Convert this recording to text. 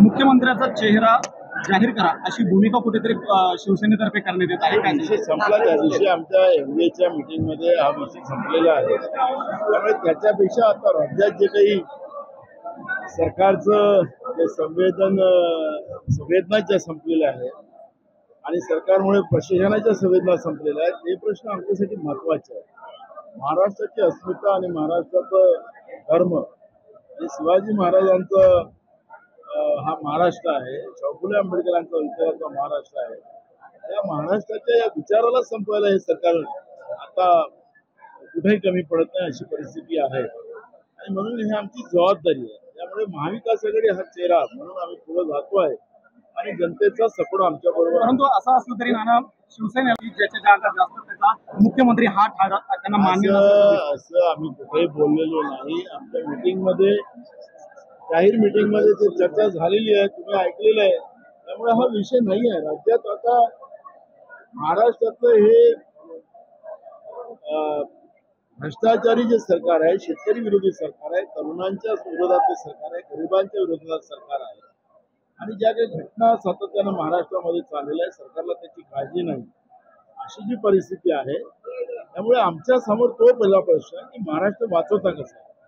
मुख्यमंत्र्याचा चेहरा जाहीर करा अशी भूमिका कुठेतरी शिवसेनेतर्फे करण्यात येत आहे. विषय संपला. त्या दिवशी आमच्या एमबीएच्या मीटिंगमध्ये हा विषय संपलेला आहे. त्यामुळे त्याच्यापेक्षा आता राज्यात जे काही सरकारचं जे संवेदना ज्या संपलेल्या आहेत आणि सरकारमुळे प्रशासनाच्या संवेदना संपलेल्या आहेत, हे प्रश्न आमच्यासाठी महत्वाचे आहेत. महाराष्ट्राची अस्मिता आणि महाराष्ट्राचं धर्म आणि शिवाजी महाराजांचं हा महाराष्ट्र आहे, शाहू फुले आंबेडकरांचा विचाराचा महाराष्ट्र आहे. या महाराष्ट्राच्या या विचाराला संपवायला हे सरकार आता कुठेही कमी पडत नाही अशी परिस्थिती आहे आणि म्हणून ही आमची जबाबदारी आहे. त्यामुळे महाविकास आघाडी हा चेहरा म्हणून आम्ही पुढे जातो आहे आणि जनतेचा सपोर्ट आमच्या बरोबर. परंतु असं असलं तरी नाना शिवसेना ज्याच्या जागा जास्त त्याचा मुख्यमंत्री हा त्यांना मान्य असं आम्ही कुठेही बोललेलो नाही. आमच्या मीटिंगमध्ये जाहीर मीटिंगमध्ये ते चर्चा झालेली आहे, तुम्ही ऐकलेलं आहे. त्यामुळे हा विषय नाही आहे. राज्यात आता महाराष्ट्रातलं हे भ्रष्टाचारी जे सरकार आहे, शेतकरी विरोधी सरकार आहे, तरुणांच्या विरोधातलं सरकार आहे, गरिबांच्या विरोधात सरकार आहे आणि ज्या काही घटना सातत्यानं महाराष्ट्रामध्ये चाललेल्या आहे, सरकारला त्याची काळजी नाही अशी जी परिस्थिती आहे. त्यामुळे आमच्या समोर तो पहिला प्रश्न आहे की महाराष्ट्र वाचवता कसा.